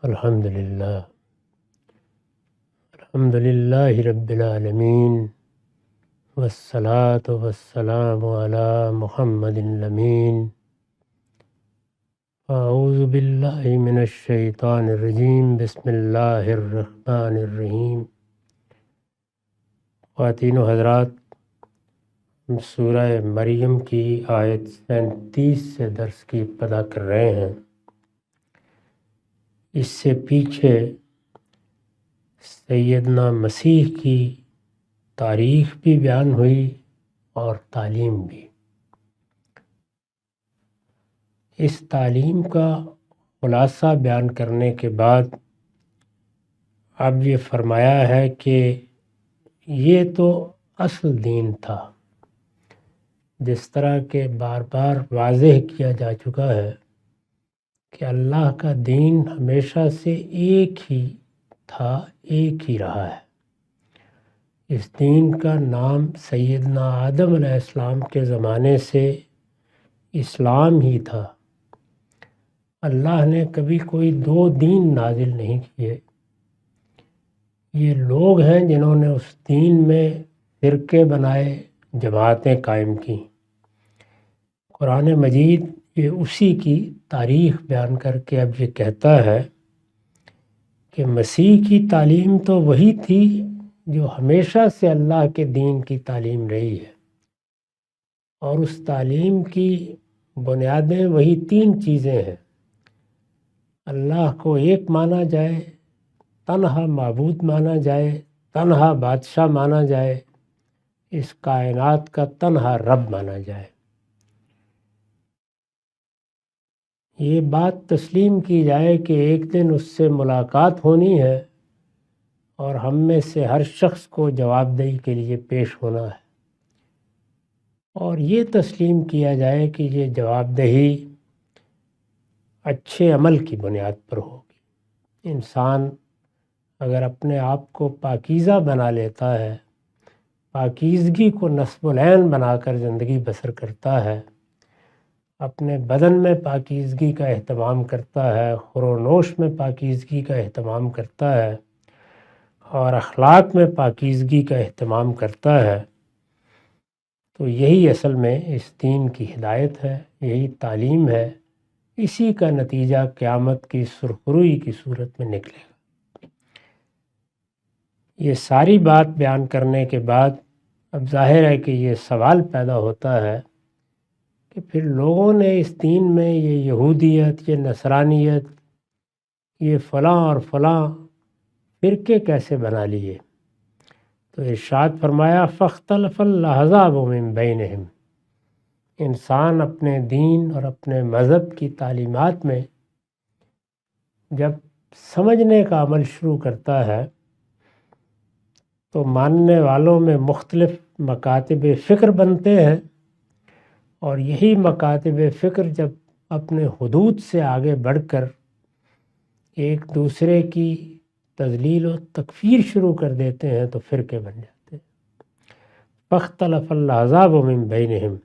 الحمد للہ رب العالمین والصلاة والسلام علی محمد الامین اعوذ باللہ من الشیطان الرجیم بسم اللہ الرحمن الرحیم۔ خواتین و حضرات، ہم سورہ مریم کی آیت 37 سے درس کی ابتدا کر رہے ہیں۔ اس سے پیچھے سیدنا مسیح کی تاریخ بھی بیان ہوئی اور تعلیم بھی۔ اس تعلیم کا خلاصہ بیان کرنے کے بعد اب یہ فرمایا ہے کہ یہ تو اصل دین تھا، جس طرح کہ بار بار واضح کیا جا چکا ہے کہ اللہ کا دین ہمیشہ سے ایک ہی تھا، ایک ہی رہا ہے۔ اس دین کا نام سیدنا آدم علیہ السلام کے زمانے سے اسلام ہی تھا۔ اللہ نے کبھی کوئی دو دین نازل نہیں کیے۔ یہ لوگ ہیں جنہوں نے اس دین میں فرقے بنائے، جماعتیں قائم کی۔ قرآن مجید یہ اسی کی تاریخ بیان کر کے اب یہ کہتا ہے کہ مسیح کی تعلیم تو وہی تھی جو ہمیشہ سے اللہ کے دین کی تعلیم رہی ہے، اور اس تعلیم کی بنیادیں وہی تین چیزیں ہیں۔ اللہ کو ایک مانا جائے، تنہا معبود مانا جائے، تنہا بادشاہ مانا جائے، اس کائنات کا تنہا رب مانا جائے۔ یہ بات تسلیم کی جائے کہ ایک دن اس سے ملاقات ہونی ہے اور ہم میں سے ہر شخص کو جواب دہی کے لیے پیش ہونا ہے، اور یہ تسلیم کیا جائے کہ یہ جواب دہی اچھے عمل کی بنیاد پر ہوگی۔ انسان اگر اپنے آپ کو پاکیزہ بنا لیتا ہے، پاکیزگی کو نصب العین بنا کر زندگی بسر کرتا ہے، اپنے بدن میں پاکیزگی کا اہتمام کرتا ہے، خور و نوش میں پاکیزگی کا اہتمام کرتا ہے، اور اخلاق میں پاکیزگی کا اہتمام کرتا ہے، تو یہی اصل میں اس دین کی ہدایت ہے، یہی تعلیم ہے۔ اسی کا نتیجہ قیامت کی سرخروئی کی صورت میں نکلے گا۔ یہ ساری بات بیان کرنے کے بعد اب ظاہر ہے کہ یہ سوال پیدا ہوتا ہے کہ پھر لوگوں نے اس دین میں یہ یہودیت، یہ نصرانیت، یہ فلاں اور فلاں فرقے کیسے بنا لیے؟ تو ارشاد فرمایا فاختلف الاحزاب من بینہم۔ انسان اپنے دین اور اپنے مذہب کی تعلیمات میں جب سمجھنے کا عمل شروع کرتا ہے تو ماننے والوں میں مختلف مکاتب فکر بنتے ہیں، اور یہی مکاتب فکر جب اپنے حدود سے آگے بڑھ کر ایک دوسرے کی تضلیل و تکفیر شروع کر دیتے ہیں تو فرقے بن جاتے ہیں۔ فاختلف الاحزاب من بینہم۔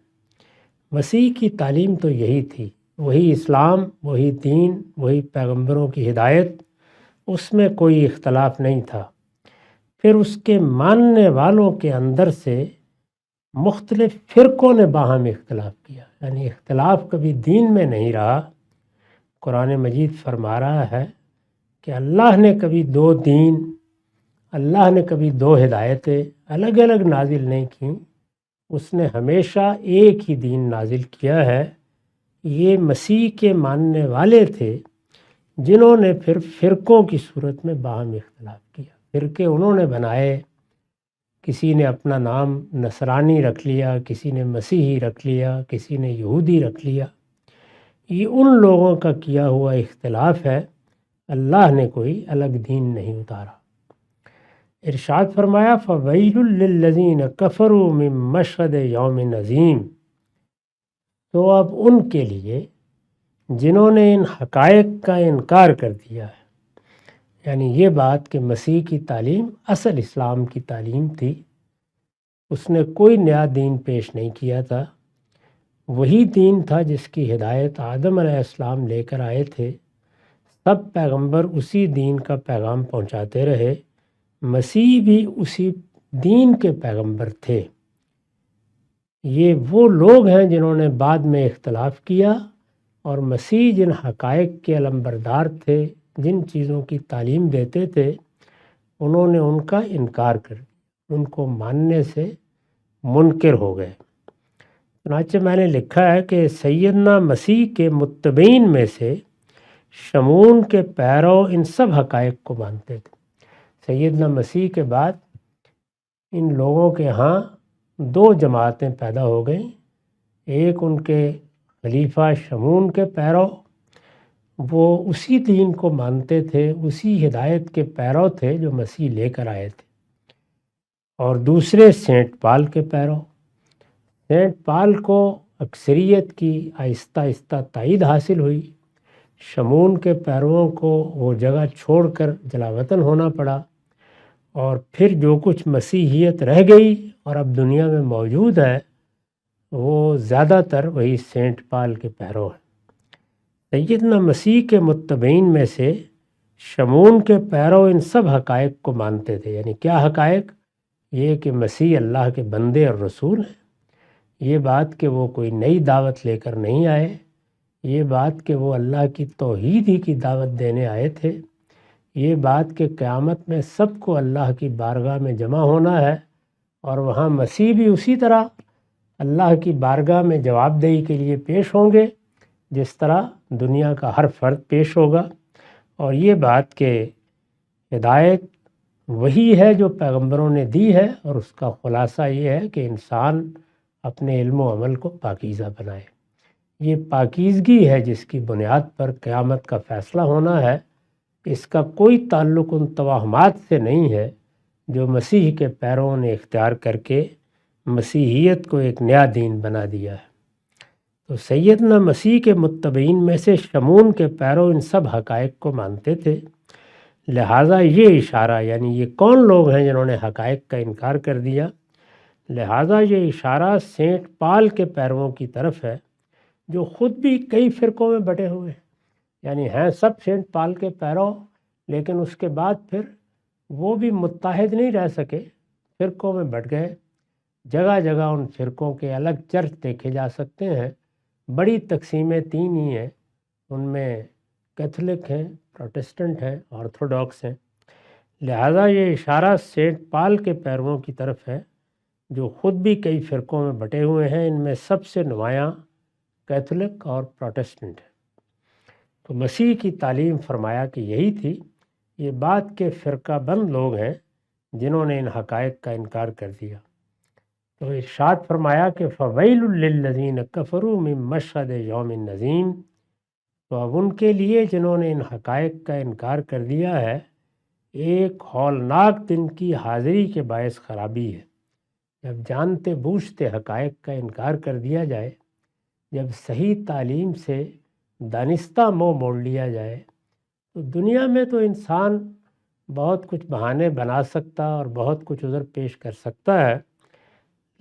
مسیح کی تعلیم تو یہی تھی، وہی اسلام، وہی دین، وہی پیغمبروں کی ہدایت، اس میں کوئی اختلاف نہیں تھا۔ پھر اس کے ماننے والوں کے اندر سے مختلف فرقوں نے باہم اختلاف کیا، یعنی اختلاف کبھی دین میں نہیں رہا۔ قرآن مجید فرما رہا ہے کہ اللہ نے کبھی دو دین، اللہ نے کبھی دو ہدایتیں الگ الگ نازل نہیں کیں، اس نے ہمیشہ ایک ہی دین نازل کیا ہے۔ یہ مسیح کے ماننے والے تھے جنہوں نے پھر فرقوں کی صورت میں باہم اختلاف کیا۔ فرقے انہوں نے بنائے، کسی نے اپنا نام نصرانی رکھ لیا، کسی نے مسیحی رکھ لیا، کسی نے یہودی رکھ لیا۔ یہ ان لوگوں کا کیا ہوا اختلاف ہے، اللہ نے کوئی الگ دین نہیں اتارا۔ ارشاد فرمایا فَوَيْلٌ لِّلَّذِينَ كَفَرُوا مِن مَّشْهَدِ يَوْمٍ عَظِيمٍ۔ تو اب ان کے لیے جنہوں نے ان حقائق کا انکار کر دیا ہے، یعنی یہ بات کہ مسیح کی تعلیم اصل اسلام کی تعلیم تھی، اس نے کوئی نیا دین پیش نہیں کیا تھا، وہی دین تھا جس کی ہدایت آدم علیہ السلام لے کر آئے تھے۔ سب پیغمبر اسی دین کا پیغام پہنچاتے رہے، مسیح بھی اسی دین کے پیغمبر تھے۔ یہ وہ لوگ ہیں جنہوں نے بعد میں اختلاف کیا، اور مسیح جن حقائق کے علمبردار تھے، جن چیزوں کی تعلیم دیتے تھے، انہوں نے ان کا انکار کر دیا، ان کو ماننے سے منکر ہو گئے۔ چنانچہ میں نے لکھا ہے کہ سیدنا مسیح کے متبعین میں سے شمون کے پیرو ان سب حقائق کو مانتے تھے۔ سیدنا مسیح کے بعد ان لوگوں کے ہاں دو جماعتیں پیدا ہو گئیں۔ ایک ان کے خلیفہ شمون کے پیرو، وہ اسی دین کو مانتے تھے، اسی ہدایت کے پیرو تھے جو مسیح لے کر آئے تھے، اور دوسرے سینٹ پال کے پیرو۔ سینٹ پال کو اکثریت کی آہستہ آہستہ تائید حاصل ہوئی، شمون کے پیرووں کو وہ جگہ چھوڑ کر جلاوطن ہونا پڑا، اور پھر جو کچھ مسیحیت رہ گئی اور اب دنیا میں موجود ہے وہ زیادہ تر وہی سینٹ پال کے پیرو ہیں۔ سیدنا مسیح کے متبعین میں سے شمون کے پیرو ان سب حقائق کو مانتے تھے۔ یعنی کیا حقائق؟ یہ کہ مسیح اللہ کے بندے اور رسول ہیں، یہ بات کہ وہ کوئی نئی دعوت لے کر نہیں آئے، یہ بات کہ وہ اللہ کی توحید ہی کی دعوت دینے آئے تھے، یہ بات کہ قیامت میں سب کو اللہ کی بارگاہ میں جمع ہونا ہے، اور وہاں مسیح بھی اسی طرح اللہ کی بارگاہ میں جواب دہی کے لیے پیش ہوں گے جس طرح دنیا کا ہر فرد پیش ہوگا۔ اور یہ بات کہ ہدایت وہی ہے جو پیغمبروں نے دی ہے، اور اس کا خلاصہ یہ ہے کہ انسان اپنے علم و عمل کو پاکیزہ بنائے۔ یہ پاکیزگی ہے جس کی بنیاد پر قیامت کا فیصلہ ہونا ہے۔ اس کا کوئی تعلق ان توہمات سے نہیں ہے جو مسیح کے پیرووں نے اختیار کر کے مسیحیت کو ایک نیا دین بنا دیا ہے۔ تو سیدنا مسیح کے متبعین میں سے شمون کے پیرو ان سب حقائق کو مانتے تھے، لہٰذا یہ اشارہ، یعنی یہ کون لوگ ہیں جنہوں نے حقائق کا انکار کر دیا، لہٰذا یہ اشارہ سینٹ پال کے پیرووں کی طرف ہے جو خود بھی کئی فرقوں میں بٹے ہوئے ہیں۔ یعنی ہیں سب سینٹ پال کے پیرو، لیکن اس کے بعد پھر وہ بھی متحد نہیں رہ سکے، فرقوں میں بٹ گئے۔ جگہ جگہ ان فرقوں کے الگ چرچ دیکھے جا سکتے ہیں۔ بڑی تقسیمیں تین ہی ہیں، ان میں کیتھولک ہیں، پروٹسٹنٹ ہیں، آرتھوڈاکس ہیں۔ لہٰذا یہ اشارہ سینٹ پال کے پیرووں کی طرف ہے جو خود بھی کئی فرقوں میں بٹے ہوئے ہیں۔ ان میں سب سے نمایاں کیتھولک اور پروٹسٹنٹ ہے۔ تو مسیح کی تعلیم فرمایا کہ یہی تھی، یہ بات کہ فرقہ بند لوگ ہیں جنہوں نے ان حقائق کا انکار کر دیا۔ تو ارشاد فرمایا کہ فویل للذین کفروا من مشہد یوم عظیم، تو اب ان کے لیے جنہوں نے ان حقائق کا انکار کر دیا ہے ایک ہولناک دن کی حاضری کے باعث خرابی ہے۔ جب جانتے بوجھتے حقائق کا انکار کر دیا جائے، جب صحیح تعلیم سے دانستہ منہ موڑ لیا جائے، تو دنیا میں تو انسان بہت کچھ بہانے بنا سکتا اور بہت کچھ عذر پیش کر سکتا ہے،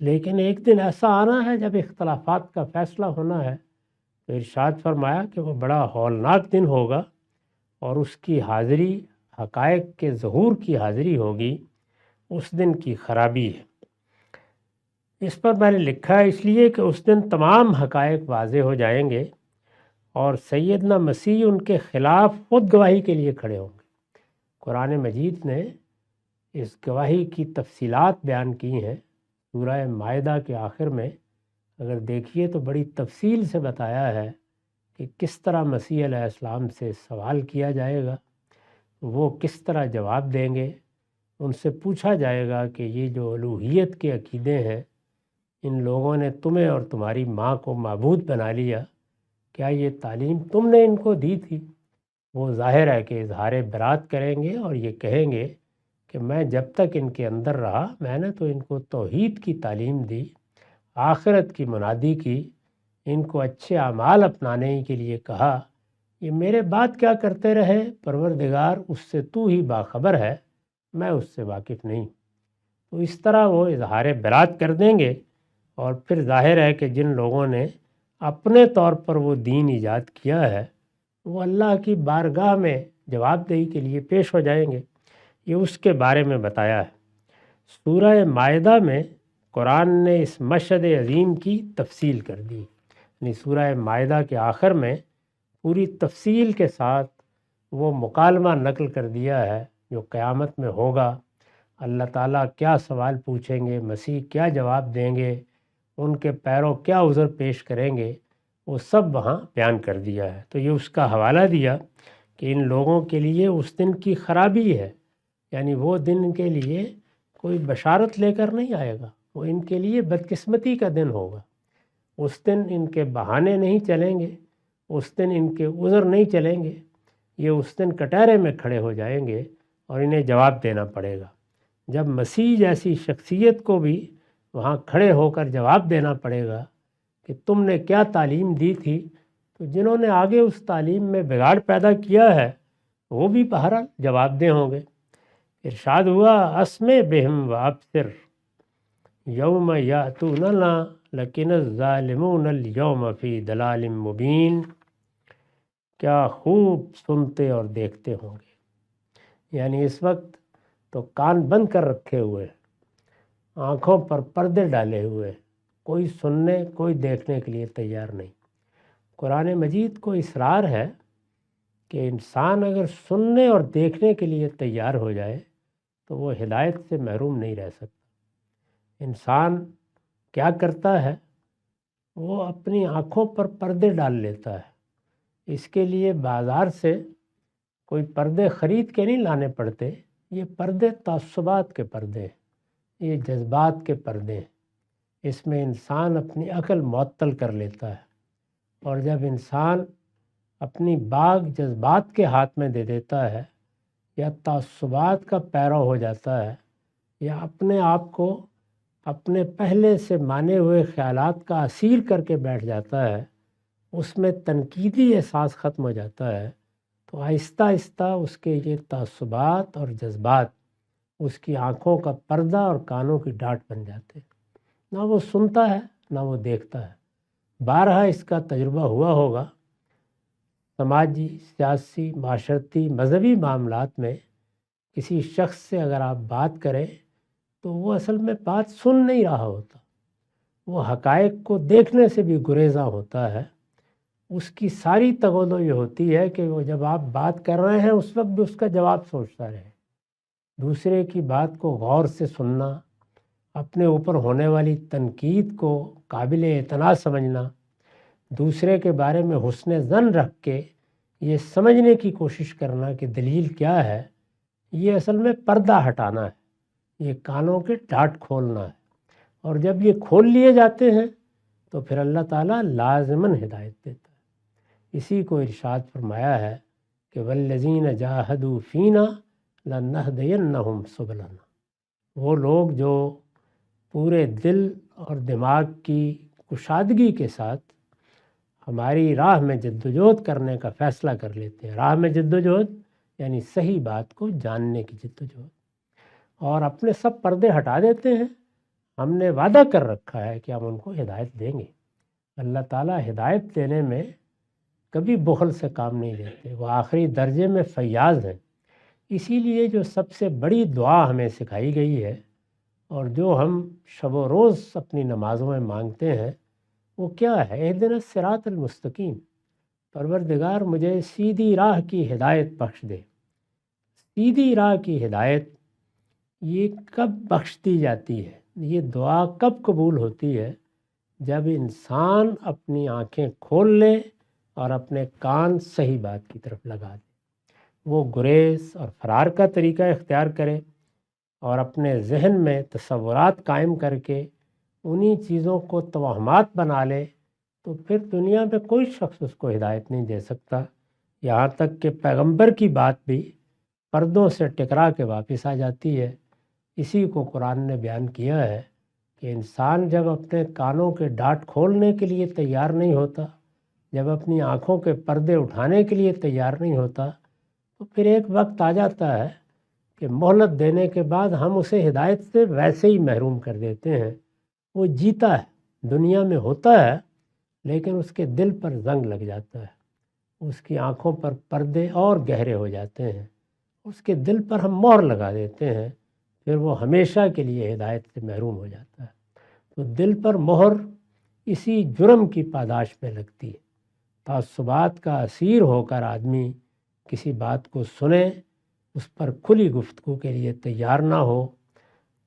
لیکن ایک دن ایسا آنا ہے جب اختلافات کا فیصلہ ہونا ہے۔ تو ارشاد فرمایا کہ وہ بڑا ہولناک دن ہوگا، اور اس کی حاضری حقائق کے ظہور کی حاضری ہوگی، اس دن کی خرابی ہے۔ اس پر میں نے لکھا ہے اس لیے کہ اس دن تمام حقائق واضح ہو جائیں گے، اور سیدنا مسیح ان کے خلاف خود گواہی کے لیے کھڑے ہوں گے۔ قرآن مجید نے اس گواہی کی تفصیلات بیان کی ہیں۔ سورہ مائدہ کے آخر میں اگر دیکھیے تو بڑی تفصیل سے بتایا ہے کہ کس طرح مسیح علیہ السلام سے سوال کیا جائے گا، وہ کس طرح جواب دیں گے۔ ان سے پوچھا جائے گا کہ یہ جو الوہیت کے عقیدے ہیں، ان لوگوں نے تمہیں اور تمہاری ماں کو معبود بنا لیا، کیا یہ تعلیم تم نے ان کو دی تھی؟ وہ ظاہر ہے کہ اظہار برات کریں گے اور یہ کہیں گے کہ میں جب تک ان کے اندر رہا میں نے تو ان کو توحید کی تعلیم دی، آخرت کی منادی کی، ان کو اچھے اعمال اپنانے کے لیے کہا، یہ میرے بعد کیا کرتے رہے؟ پروردگار اس سے تو ہی باخبر ہے، میں اس سے واقف نہیں۔ تو اس طرح وہ اظہار برات کر دیں گے، اور پھر ظاہر ہے کہ جن لوگوں نے اپنے طور پر وہ دین ایجاد کیا ہے وہ اللہ کی بارگاہ میں جواب دہی کے لیے پیش ہو جائیں گے، یہ اس کے بارے میں بتایا ہے۔ سورہ مائدہ میں قرآن نے اس مشہد عظیم کی تفصیل کر دی، یعنی سورہ مائدہ کے آخر میں پوری تفصیل کے ساتھ وہ مکالمہ نقل کر دیا ہے جو قیامت میں ہوگا۔ اللہ تعالیٰ کیا سوال پوچھیں گے، مسیح کیا جواب دیں گے، ان کے پیروں کیا عذر پیش کریں گے، وہ سب وہاں بیان کر دیا ہے۔ تو یہ اس کا حوالہ دیا کہ ان لوگوں کے لیے اس دن کی خرابی ہے، یعنی وہ دن ان کے لیے کوئی بشارت لے کر نہیں آئے گا، وہ ان کے لیے بدقسمتی کا دن ہوگا۔ اس دن ان کے بہانے نہیں چلیں گے، اس دن ان کے عذر نہیں چلیں گے، یہ اس دن کٹہرے میں کھڑے ہو جائیں گے اور انہیں جواب دینا پڑے گا۔ جب مسیح جیسی شخصیت کو بھی وہاں کھڑے ہو کر جواب دینا پڑے گا کہ تم نے کیا تعلیم دی تھی، تو جنہوں نے آگے اس تعلیم میں بگاڑ پیدا کیا ہے وہ بھی بہرحال جواب دہ ہوں گے۔ ارشاد ہوا اسمع بہم و ابصر یوم یاتوننا لیکن الظالمون الیوم فی ضلال مبین، کیا خوب سنتے اور دیکھتے ہوں گے، یعنی اس وقت تو کان بند کر رکھے ہوئے، آنکھوں پر پردے ڈالے ہوئے، کوئی سننے کوئی دیکھنے کے لیے تیار نہیں۔ قرآن مجید کو اصرار ہے کہ انسان اگر سننے اور دیکھنے کے لیے تیار ہو جائے تو وہ ہدایت سے محروم نہیں رہ سکتا۔ انسان کیا کرتا ہے، وہ اپنی آنکھوں پر پردے ڈال لیتا ہے۔ اس کے لیے بازار سے کوئی پردے خرید کے نہیں لانے پڑتے، یہ پردے تعصبات کے پردے ہیں، یہ جذبات کے پردے ہیں۔ اس میں انسان اپنی عقل معطل کر لیتا ہے، اور جب انسان اپنی باغ جذبات کے ہاتھ میں دے دیتا ہے یا تعصبات کا پیرو ہو جاتا ہے یا اپنے آپ کو اپنے پہلے سے مانے ہوئے خیالات کا اسیر کر کے بیٹھ جاتا ہے، اس میں تنقیدی احساس ختم ہو جاتا ہے، تو آہستہ آہستہ اس کے یہ تعصبات اور جذبات اس کی آنکھوں کا پردہ اور کانوں کی ڈاٹ بن جاتے ہیں۔ نہ وہ سنتا ہے نہ وہ دیکھتا ہے۔ بارہا اس کا تجربہ ہوا ہوگا، سماجی، سیاسی، معاشرتی، مذہبی معاملات میں کسی شخص سے اگر آپ بات کریں تو وہ اصل میں بات سن نہیں رہا ہوتا، وہ حقائق کو دیکھنے سے بھی گریزاں ہوتا ہے۔ اس کی ساری تگودو یہ ہوتی ہے کہ وہ جب آپ بات کر رہے ہیں اس وقت بھی اس کا جواب سوچتا رہے، دوسرے کی بات کو غور سے سننا، اپنے اوپر ہونے والی تنقید کو قابل اعتنا سمجھنا، دوسرے کے بارے میں حسن ظن رکھ کے یہ سمجھنے کی کوشش کرنا کہ دلیل کیا ہے، یہ اصل میں پردہ ہٹانا ہے، یہ کانوں کے ڈاٹ کھولنا ہے۔ اور جب یہ کھول لیے جاتے ہیں تو پھر اللہ تعالیٰ لازماً ہدایت دیتا ہے۔ اسی کو ارشاد فرمایا ہے کہ والذین جاہدوا فینا لنہدینہم سبلنا، وہ لوگ جو پورے دل اور دماغ کی کشادگی کے ساتھ ہماری راہ میں جدوجہد کرنے کا فیصلہ کر لیتے ہیں۔ راہ میں جدوجہد یعنی صحیح بات کو جاننے کی جدوجہد، اور اپنے سب پردے ہٹا دیتے ہیں۔ ہم نے وعدہ کر رکھا ہے کہ ہم ان کو ہدایت دیں گے۔ اللہ تعالیٰ ہدایت دینے میں کبھی بخل سے کام نہیں لیتے، وہ آخری درجے میں فیاض ہیں۔ اسی لیے جو سب سے بڑی دعا ہمیں سکھائی گئی ہے اور جو ہم شب و روز اپنی نمازوں میں مانگتے ہیں وہ کیا ہے؟ اہدنا الصراط المستقیم، پروردگار مجھے سیدھی راہ کی ہدایت بخش دے۔ سیدھی راہ کی ہدایت یہ کب بخش دی جاتی ہے، یہ دعا کب قبول ہوتی ہے؟ جب انسان اپنی آنکھیں کھول لے اور اپنے کان صحیح بات کی طرف لگا دے، وہ گریز اور فرار کا طریقہ اختیار کرے اور اپنے ذہن میں تصورات قائم کر کے انہی چیزوں کو توہمات بنا لے، تو پھر دنیا میں کوئی شخص اس کو ہدایت نہیں دے سکتا۔ یہاں تک کہ پیغمبر کی بات بھی پردوں سے ٹکرا کے واپس آ جاتی ہے۔ اسی کو قرآن نے بیان کیا ہے کہ انسان جب اپنے کانوں کے ڈاٹ کھولنے کے لیے تیار نہیں ہوتا، جب اپنی آنکھوں کے پردے اٹھانے کے لیے تیار نہیں ہوتا، تو پھر ایک وقت آ جاتا ہے کہ مہلت دینے کے بعد ہم اسے ہدایت سے ویسے ہی محروم کر دیتے ہیں۔ وہ جیتا ہے، دنیا میں ہوتا ہے، لیکن اس کے دل پر زنگ لگ جاتا ہے، اس کی آنکھوں پر پردے اور گہرے ہو جاتے ہیں، اس کے دل پر ہم مہر لگا دیتے ہیں، پھر وہ ہمیشہ کے لیے ہدایت سے محروم ہو جاتا ہے۔ تو دل پر مہر اسی جرم کی پاداش میں لگتی ہے۔ تعصبات کا اسیر ہو کر آدمی کسی بات کو سنے، اس پر کھلی گفتگو کے لیے تیار نہ ہو،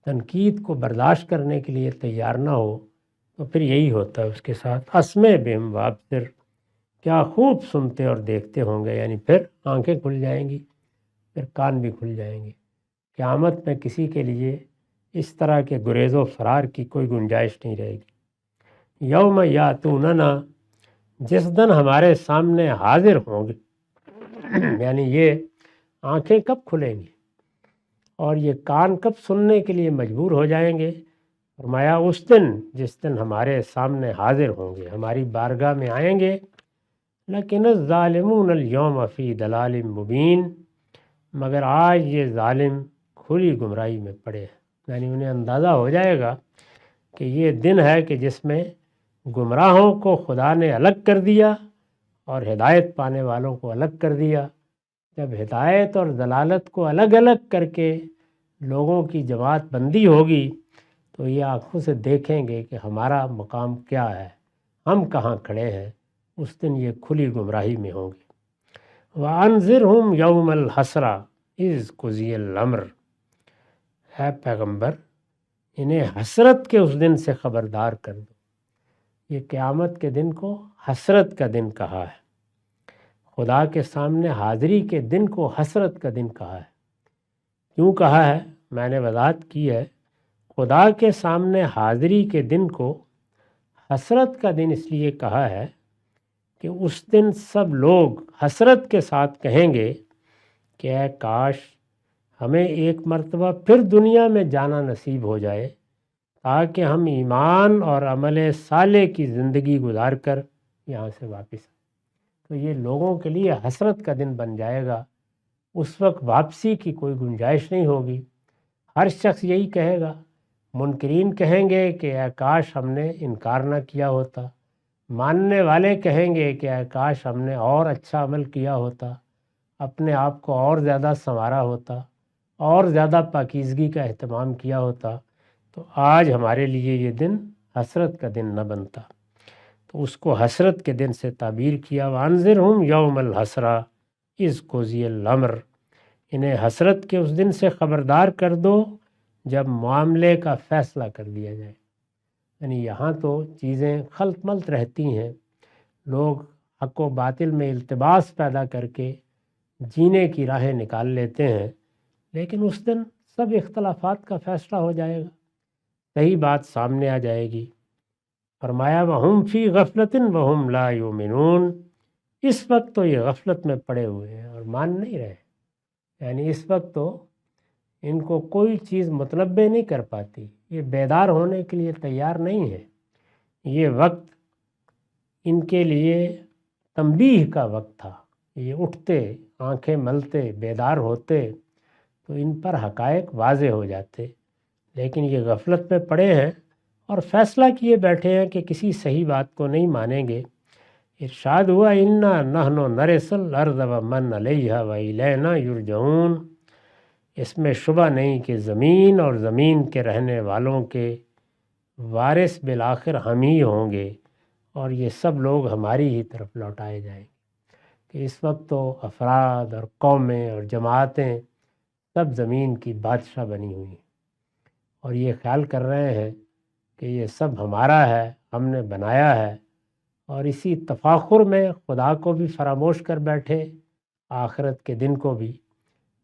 تنقید کو برداشت کرنے کے لیے تیار نہ ہو، تو پھر یہی ہوتا ہے اس کے ساتھ۔ اسمع بہم وابصر، کیا خوب سنتے اور دیکھتے ہوں گے، یعنی پھر آنکھیں کھل جائیں گی، پھر کان بھی کھل جائیں گے۔ قیامت میں کسی کے لیے اس طرح کے گریز و فرار کی کوئی گنجائش نہیں رہے گی۔ یوم یاتوننا، جس دن ہمارے سامنے حاضر ہوں گے، یعنی یہ آنکھیں کب کھلیں گی اور یہ کان کب سننے کے لیے مجبور ہو جائیں گے؟ فرمایا اس دن جس دن ہمارے سامنے حاضر ہوں گے، ہماری بارگاہ میں آئیں گے۔ لیکن الظالمون اليوم فی ضلال مبین، مگر آج یہ ظالم کھلی گمراہی میں پڑے ہیں، یعنی انہیں اندازہ ہو جائے گا کہ یہ دن ہے کہ جس میں گمراہوں کو خدا نے الگ کر دیا اور ہدایت پانے والوں کو الگ کر دیا۔ جب ہدایت اور ضلالت کو الگ الگ کر کے لوگوں کی جماعت بندی ہوگی تو یہ آنکھوں سے دیکھیں گے کہ ہمارا مقام کیا ہے، ہم کہاں کھڑے ہیں۔ اس دن یہ کھلی گمراہی میں ہوں گے۔ وَأَنذِرْهُمْ يَوْمَ الْحَسْرَةِ إِذْ قُضِيَ الْأَمْرُ، اے پیغمبر انہیں حسرت کے اس دن سے خبردار کر دو۔ یہ قیامت کے دن کو حسرت کا دن کہا ہے، خدا کے سامنے حاضری کے دن کو حسرت کا دن کہا ہے۔ کیوں کہا ہے؟ میں نے وضاحت کی ہے، خدا کے سامنے حاضری کے دن کو حسرت کا دن اس لیے کہا ہے کہ اس دن سب لوگ حسرت کے ساتھ کہیں گے کہ اے کاش ہمیں ایک مرتبہ پھر دنیا میں جانا نصیب ہو جائے تاکہ ہم ایمان اور عمل صالح کی زندگی گزار کر یہاں سے واپس آئیں۔ تو یہ لوگوں کے لیے حسرت کا دن بن جائے گا، اس وقت واپسی کی کوئی گنجائش نہیں ہوگی۔ ہر شخص یہی کہے گا، منکرین کہیں گے کہ اے کاش ہم نے انکار نہ کیا ہوتا، ماننے والے کہیں گے کہ اے کاش ہم نے اور اچھا عمل کیا ہوتا، اپنے آپ کو اور زیادہ سنوارا ہوتا، اور زیادہ پاکیزگی کا اہتمام کیا ہوتا، تو آج ہمارے لیے یہ دن حسرت کا دن نہ بنتا۔ تو اس کو حسرت کے دن سے تعبیر کیا، وَأَنذِرْهُمْ يَوْمَ الْحَسْرَةِ إِذْ قُضِيَ الْأَمْرُ، انہیں حسرت کے اس دن سے خبردار کر دو جب معاملے کا فیصلہ کر دیا جائے۔ یعنی یہاں تو چیزیں خلط ملط رہتی ہیں، لوگ حق و باطل میں التباس پیدا کر کے جینے کی راہیں نکال لیتے ہیں، لیکن اس دن سب اختلافات کا فیصلہ ہو جائے گا، صحیح بات سامنے آ جائے گی۔ فرمایا وَهُمْ فِي غَفْلَةٍ وَهُمْ لَا يُؤْمِنُونَ، اس وقت تو یہ غفلت میں پڑے ہوئے ہیں اور مان نہیں رہے، یعنی اس وقت تو ان کو کوئی چیز مطلبے نہیں کر پاتی، یہ بیدار ہونے کے لیے تیار نہیں ہے۔ یہ وقت ان کے لیے تنبیہ کا وقت تھا، یہ اٹھتے، آنکھیں ملتے، بیدار ہوتے تو ان پر حقائق واضح ہو جاتے، لیکن یہ غفلت میں پڑے ہیں اور فیصلہ کیے بیٹھے ہیں کہ کسی صحیح بات کو نہیں مانیں گے۔ ارشاد ہوا اِنَّا نَحْنُ نَرِثُ الْأَرْضَ وَمَنْ عَلَيْهَا وَإِلَيْنَا يُرْجَعُونَ، اس میں شبہ نہیں کہ زمین اور زمین کے رہنے والوں کے وارث بالآخر ہم ہی ہوں گے اور یہ سب لوگ ہماری ہی طرف لوٹائے جائیں گے۔ کہ اس وقت تو افراد اور قومیں اور جماعتیں سب زمین کی بادشاہ بنی ہوئی ہیں اور یہ خیال کر رہے ہیں کہ یہ سب ہمارا ہے، ہم نے بنایا ہے، اور اسی تفاخر میں خدا کو بھی فراموش کر بیٹھے، آخرت کے دن کو بھی۔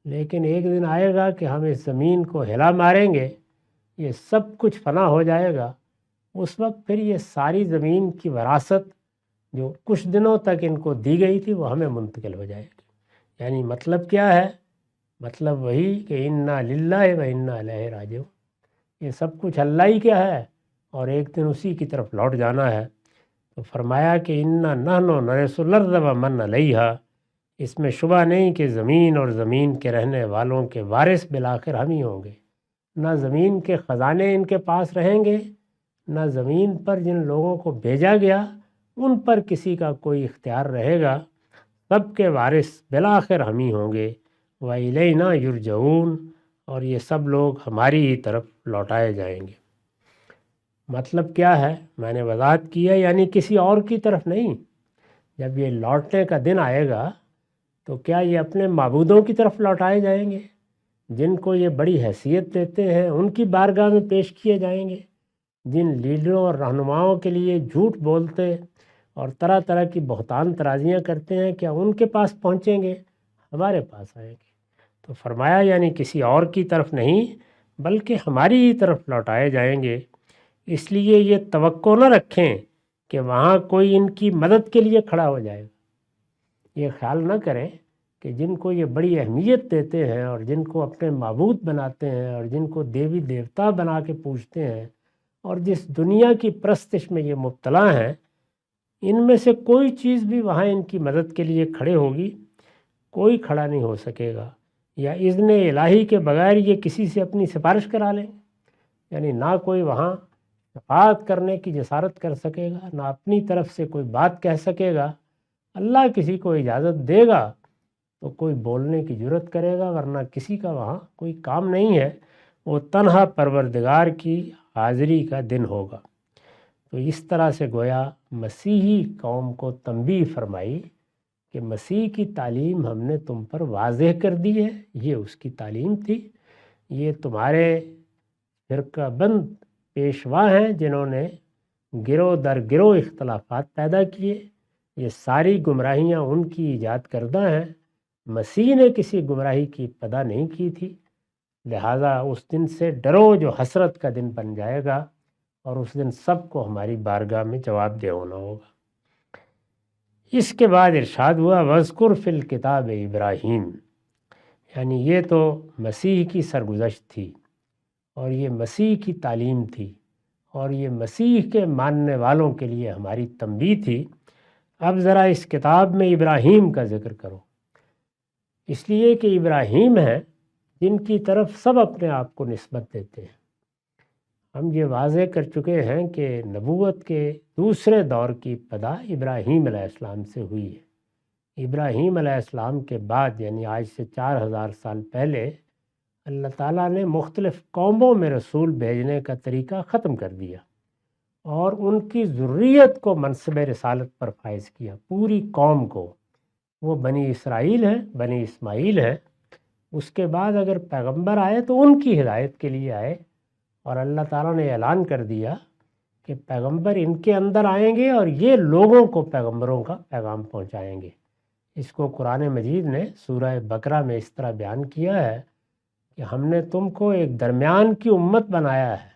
لیکن ایک دن آئے گا کہ ہم اس زمین کو ہلا ماریں گے، یہ سب کچھ فنا ہو جائے گا، اس وقت پھر یہ ساری زمین کی وراثت جو کچھ دنوں تک ان کو دی گئی تھی وہ ہمیں منتقل ہو جائے گی۔ یعنی مطلب کیا ہے؟ مطلب وہی کہ انا للہ و انا الیہ راجعون، یہ سب کچھ اللہ ہی کیا ہے اور ایک دن اسی کی طرف لوٹ جانا ہے۔ تو فرمایا کہ انا نحن نرث الارض ومن علیہا، اس میں شبہ نہیں کہ زمین اور زمین کے رہنے والوں کے وارث بالآخر ہم ہی ہوں گے۔ نہ زمین کے خزانے ان کے پاس رہیں گے، نہ زمین پر جن لوگوں کو بھیجا گیا ان پر کسی کا کوئی اختیار رہے گا، سب کے وارث بالآخر ہم ہی ہوں گے، وَإِلَيْنَا يُرْجَعُونَ، اور یہ سب لوگ ہماری ہی طرف لوٹائے جائیں گے۔ مطلب کیا ہے؟ میں نے وضاحت کی ہے، یعنی کسی اور کی طرف نہیں۔ جب یہ لوٹنے کا دن آئے گا تو کیا یہ اپنے معبودوں کی طرف لوٹائے جائیں گے، جن کو یہ بڑی حیثیت دیتے ہیں، ان کی بارگاہ میں پیش کیے جائیں گے؟ جن لیڈروں اور رہنماؤں کے لیے جھوٹ بولتے اور طرح طرح کی بہتان ترازیاں کرتے ہیں، کیا ان کے پاس پہنچیں گے؟ ہمارے پاس آئیں گے۔ تو فرمایا یعنی کسی اور کی طرف نہیں بلکہ ہماری ہی طرف لوٹائے جائیں گے۔ اس لیے یہ توقع نہ رکھیں کہ وہاں کوئی ان کی مدد کے لیے کھڑا ہو جائے گا۔ یہ خیال نہ کریں کہ جن کو یہ بڑی اہمیت دیتے ہیں اور جن کو اپنے معبود بناتے ہیں اور جن کو دیوی دیوتا بنا کے پوجتے ہیں اور جس دنیا کی پرستش میں یہ مبتلا ہیں، ان میں سے کوئی چیز بھی وہاں ان کی مدد کے لیے کھڑے ہوگی؟ کوئی کھڑا نہیں ہو سکے گا، یا اذن الہی کے بغیر یہ کسی سے اپنی سفارش کرا لیں، یعنی نہ کوئی وہاں شفاعت کرنے کی جسارت کر سکے گا، نہ اپنی طرف سے کوئی بات کہہ سکے گا۔ اللہ کسی کو اجازت دے گا تو کوئی بولنے کی جرت کرے گا، ورنہ کسی کا وہاں کوئی کام نہیں ہے۔ وہ تنہا پروردگار کی حاضری کا دن ہوگا۔ تو اس طرح سے گویا مسیحی قوم کو تنبیہ فرمائی کہ مسیح کی تعلیم ہم نے تم پر واضح کر دی ہے، یہ اس کی تعلیم تھی۔ یہ تمہارے فرقہ بند پیشوا ہیں جنہوں نے گروہ در گروہ اختلافات پیدا کیے، یہ ساری گمراہیاں ان کی ایجاد کردہ ہیں۔ مسیح نے کسی گمراہی کی ابتدا نہیں کی تھی، لہٰذا اس دن سے ڈرو جو حسرت کا دن بن جائے گا، اور اس دن سب کو ہماری بارگاہ میں جواب دہ ہونا ہوگا۔ اس کے بعد ارشاد ہوا وَاذْكُرْ فِي الْكِتَابِ ابراہیم، یعنی یہ تو مسیح کی سرگزشت تھی اور یہ مسیح کی تعلیم تھی اور یہ مسیح کے ماننے والوں کے لیے ہماری تنبیہ تھی۔ اب ذرا اس کتاب میں ابراہیم کا ذکر کرو، اس لیے کہ ابراہیم ہیں جن کی طرف سب اپنے آپ کو نسبت دیتے ہیں۔ ہم یہ واضح کر چکے ہیں کہ نبوت کے دوسرے دور کی ابتدا ابراہیم علیہ السلام سے ہوئی ہے۔ ابراہیم علیہ السلام کے بعد یعنی آج سے 4000 سال پہلے اللہ تعالیٰ نے مختلف قوموں میں رسول بھیجنے کا طریقہ ختم کر دیا اور ان کی ذریت کو منصب رسالت پر فائز کیا، پوری قوم کو۔ وہ بنی اسرائیل ہیں، بنی اسماعیل ہیں۔ اس کے بعد اگر پیغمبر آئے تو ان کی ہدایت کے لیے آئے، اور اللہ تعالیٰ نے اعلان کر دیا کہ پیغمبر ان کے اندر آئیں گے اور یہ لوگوں کو پیغمبروں کا پیغام پہنچائیں گے۔ اس کو قرآن مجید نے سورہ بقرہ میں اس طرح بیان کیا ہے کہ ہم نے تم کو ایک درمیان کی امت بنایا ہے،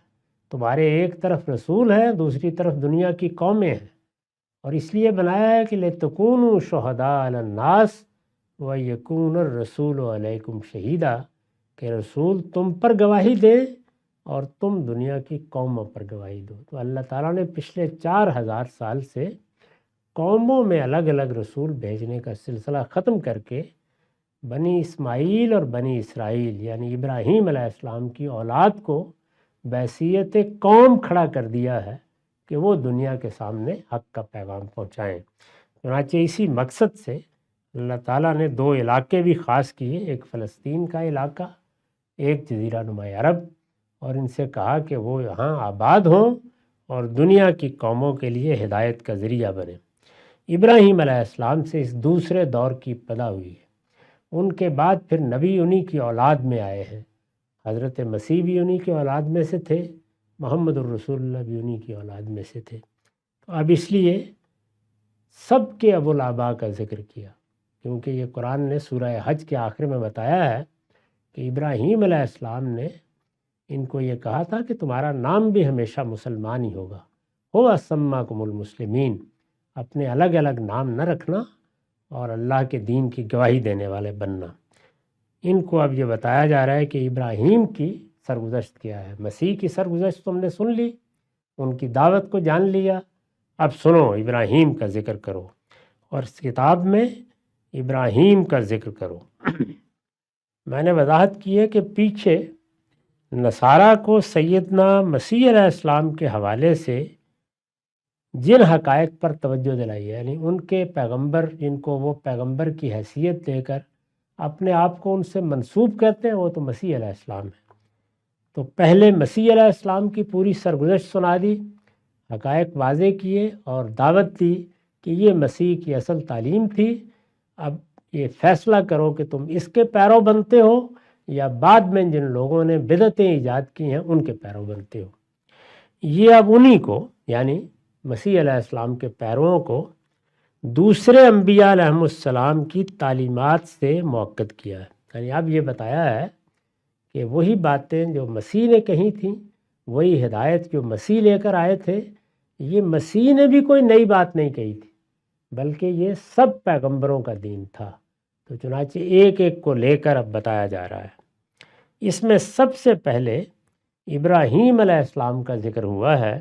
تمہارے ایک طرف رسول ہے، دوسری طرف دنیا کی قومیں ہیں، اور اس لیے بنایا ہے کہ لِتَكُونُوا شُهَدَاءَ عَلَى النَّاسِ وَيَكُونَ الرَّسُولُ عَلَيْكُمْ شَهِيدًا، کہ رسول تم پر گواہی دے اور تم دنیا کی قوموں پر گواہی دو۔ تو اللہ تعالیٰ نے پچھلے 4000 سال سے قوموں میں الگ الگ رسول بھیجنے کا سلسلہ ختم کر کے بنی اسماعیل اور بنی اسرائیل یعنی ابراہیم علیہ السلام کی اولاد کو بحیثیت قوم کھڑا کر دیا ہے کہ وہ دنیا کے سامنے حق کا پیغام پہنچائیں۔ چنانچہ اسی مقصد سے اللہ تعالیٰ نے 2 علاقے بھی خاص کیے، ایک فلسطین کا علاقہ، ایک جزیرہ نما عرب، اور ان سے کہا کہ وہ یہاں آباد ہوں اور دنیا کی قوموں کے لیے ہدایت کا ذریعہ بنے۔ ابراہیم علیہ السلام سے اس دوسرے دور کی ابتدا ہوئی ہے۔ ان کے بعد پھر نبی انہی کی اولاد میں آئے ہیں، حضرت مسیح بھی انہی کی اولاد میں سے تھے، محمد الرسول اللہ بھی انہی کی اولاد میں سے تھے۔ تو اب اس لیے سب کے ابو الآباء کا ذکر کیا، کیونکہ یہ قرآن نے سورہ حج کے آخر میں بتایا ہے کہ ابراہیم علیہ السلام نے ان کو یہ کہا تھا کہ تمہارا نام بھی ہمیشہ مسلمان ہی ہوگا، ہوا سماکم المسلمین، اپنے الگ الگ نام نہ رکھنا اور اللہ کے دین کی گواہی دینے والے بننا۔ ان کو اب یہ بتایا جا رہا ہے کہ ابراہیم کی سرگزشت کیا ہے، مسیح کی سرگزشت تم نے سن لی، ان کی دعوت کو جان لیا، اب سنو ابراہیم کا ذکر کرو اور اس کتاب میں ابراہیم کا ذکر کرو۔ میں نے وضاحت کی ہے کہ پیچھے نصارہ کو سیدنا مسیح علیہ السلام کے حوالے سے جن حقائق پر توجہ دلائی ہے، یعنی ان کے پیغمبر جن کو وہ پیغمبر کی حیثیت دے کر اپنے آپ کو ان سے منسوب کرتے ہیں، وہ تو مسیح علیہ السلام ہے۔ تو پہلے مسیح علیہ السلام کی پوری سرگزشت سنا دی، حقائق واضح کیے اور دعوت دی کہ یہ مسیح کی اصل تعلیم تھی، اب یہ فیصلہ کرو کہ تم اس کے پیرو بنتے ہو یا بعد میں جن لوگوں نے بدعتیں ایجاد کی ہیں ان کے پیرو بنتے ہو۔ یہ اب انہی کو یعنی مسیح علیہ السلام کے پیرووں کو دوسرے انبیاء علیہ السلام کی تعلیمات سے موقت کیا ہے، یعنی اب یہ بتایا ہے کہ وہی باتیں جو مسیح نے کہی تھیں، وہی ہدایت جو مسیح لے کر آئے تھے، یہ مسیح نے بھی کوئی نئی بات نہیں کہی تھی، بلکہ یہ سب پیغمبروں کا دین تھا۔ تو چنانچہ ایک ایک کو لے کر اب بتایا جا رہا ہے۔ اس میں سب سے پہلے ابراہیم علیہ السلام کا ذکر ہوا ہے،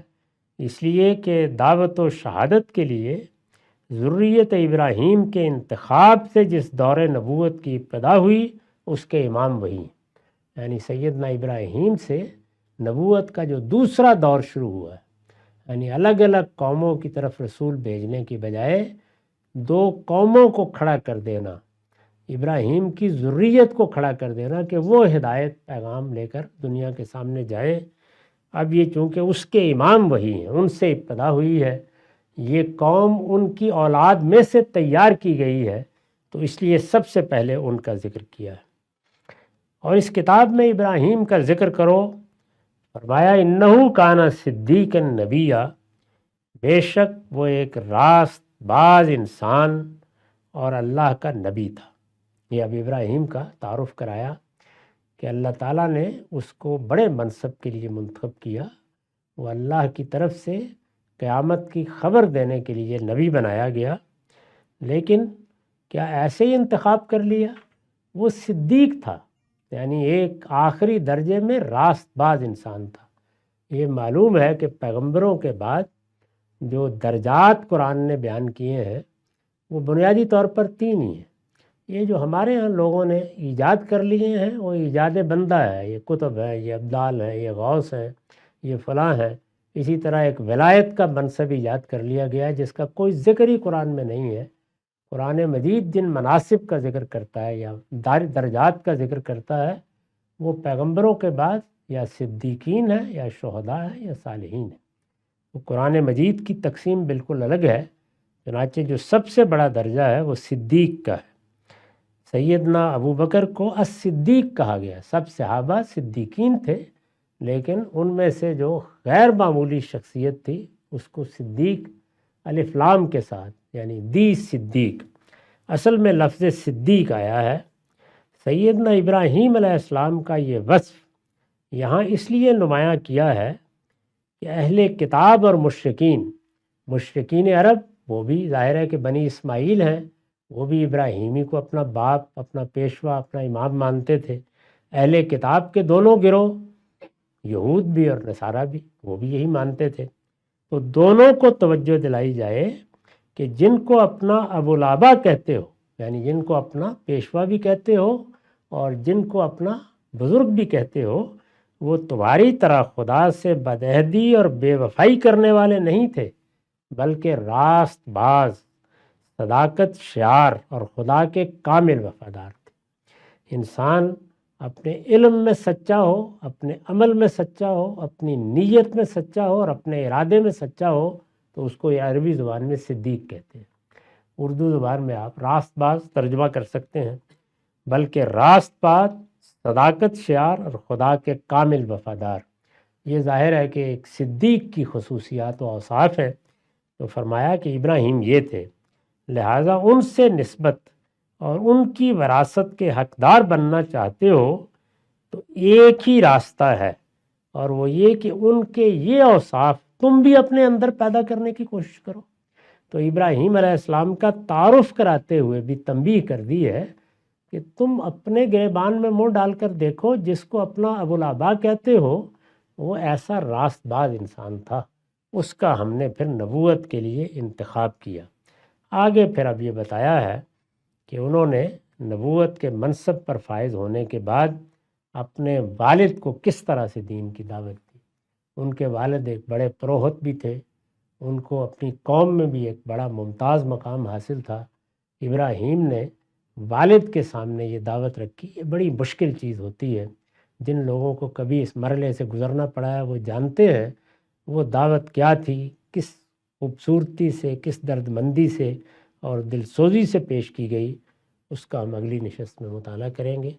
اس لیے کہ دعوت و شہادت کے لیے ذریت ابراہیم کے انتخاب سے جس دور نبوت کی ابتدا ہوئی اس کے امام وہی، یعنی سیدنا ابراہیم سے نبوت کا جو دوسرا دور شروع ہوا ہے، یعنی الگ الگ قوموں کی طرف رسول بھیجنے کی بجائے دو قوموں کو کھڑا کر دینا، ابراہیم کی ذریت کو کھڑا کر دینا کہ وہ ہدایت پیغام لے کر دنیا کے سامنے جائیں۔ اب یہ چونکہ اس کے امام وہی ہیں، ان سے ابتدا ہوئی ہے، یہ قوم ان کی اولاد میں سے تیار کی گئی ہے، تو اس لیے سب سے پہلے ان کا ذکر کیا ہے۔ اور اس کتاب میں ابراہیم کا ذکر کرو، فرمایا انہو کانا صدیقا نبیہ، بے شک وہ ایک راست باز انسان اور اللہ کا نبی تھا۔ یہ اب ابراہیم کا تعارف کرایا کہ اللہ تعالیٰ نے اس کو بڑے منصب کے لیے منتخب کیا، وہ اللہ کی طرف سے قیامت کی خبر دینے کے لیے نبی بنایا گیا۔ لیکن کیا ایسے ہی انتخاب کر لیا؟ وہ صدیق تھا، یعنی ایک آخری درجے میں راست باز انسان تھا۔ یہ معلوم ہے کہ پیغمبروں کے بعد جو درجات قرآن نے بیان کیے ہیں وہ بنیادی طور پر تین ہی ہیں۔ یہ جو ہمارے ہاں لوگوں نے ایجاد کر لیے ہیں وہ ایجاد بندہ ہے، یہ کتب ہے، یہ ابدال ہے، یہ غوث ہیں، یہ فلاں ہے۔ اسی طرح ایک ولایت کا منصب ایجاد کر لیا گیا ہے جس کا کوئی ذکر ہی قرآن میں نہیں ہے۔ قرآن مجید جن مناصب کا ذکر کرتا ہے یا درجات کا ذکر کرتا ہے وہ پیغمبروں کے بعد یا صدیقین ہے یا شہداء ہے یا صالحین ہے۔ وہ قرآن مجید کی تقسیم بالکل الگ ہے، چنانچہ جو سب سے بڑا درجہ ہے وہ صدیق کا ہے۔ سیدنا ابو بکر کو الصدیق کہا گیا، سب صحابہ صدیقین تھے، لیکن ان میں سے جو غیر معمولی شخصیت تھی اس کو صدیق الف لام کے ساتھ یعنی دی صدیق، اصل میں لفظ صدیق آیا ہے۔ سیدنا ابراہیم علیہ السلام کا یہ وصف یہاں اس لیے نمایاں کیا ہے کہ اہل کتاب اور مشرکین عرب، وہ بھی ظاہر ہے کہ بنی اسماعیل ہیں، وہ بھی ابراہیمی کو اپنا باپ، اپنا پیشوا، اپنا امام مانتے تھے۔ اہل کتاب کے دونوں گروہ، یہود بھی اور نصارہ بھی، وہ بھی یہی مانتے تھے۔ تو دونوں کو توجہ دلائی جائے کہ جن کو اپنا ابوالآبا کہتے ہو، یعنی جن کو اپنا پیشوا بھی کہتے ہو اور جن کو اپنا بزرگ بھی کہتے ہو، وہ تمہاری طرح خدا سے بدعہدی اور بے وفائی کرنے والے نہیں تھے، بلکہ راست باز، صداقت شعار اور خدا کے کامل وفادار تھے۔ انسان اپنے علم میں سچا ہو، اپنے عمل میں سچا ہو، اپنی نیت میں سچا ہو اور اپنے ارادے میں سچا ہو تو اس کو عربی زبان میں صدیق کہتے ہیں۔ اردو زبان میں آپ راست باز ترجمہ کر سکتے ہیں، بلکہ راست باز، صداقت شعار اور خدا کے کامل وفادار، یہ ظاہر ہے کہ ایک صدیق کی خصوصیات و اوصاف ہیں۔ تو فرمایا کہ ابراہیم یہ تھے، لہٰذا ان سے نسبت اور ان کی وراثت کے حقدار بننا چاہتے ہو تو ایک ہی راستہ ہے، اور وہ یہ کہ ان کے یہ اوصاف تم بھی اپنے اندر پیدا کرنے کی کوشش کرو۔ تو ابراہیم علیہ السلام کا تعارف کراتے ہوئے بھی تنبیہ کر دی ہے کہ تم اپنے گریبان میں منہ ڈال کر دیکھو، جس کو اپنا ابوالآبا کہتے ہو وہ ایسا راست باز انسان تھا، اس کا ہم نے پھر نبوت کے لیے انتخاب کیا۔ آگے پھر اب یہ بتایا ہے کہ انہوں نے نبوت کے منصب پر فائز ہونے کے بعد اپنے والد کو کس طرح سے دین کی دعوت دی۔ ان کے والد ایک بڑے پروہت بھی تھے، ان کو اپنی قوم میں بھی ایک بڑا ممتاز مقام حاصل تھا۔ ابراہیم نے والد کے سامنے یہ دعوت رکھی۔ یہ بڑی مشکل چیز ہوتی ہے، جن لوگوں کو کبھی اس مرحلے سے گزرنا پڑا ہے وہ جانتے ہیں وہ دعوت کیا تھی، کس خوبصورتی سے، کس درد مندی سے اور دل سوزی سے پیش کی گئی۔ اس کا ہم اگلی نشست میں مطالعہ کریں گے۔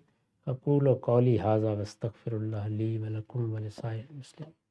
اقول قولی ھذا واستغفر اللہ لی ولکم ولسائر المسلمین۔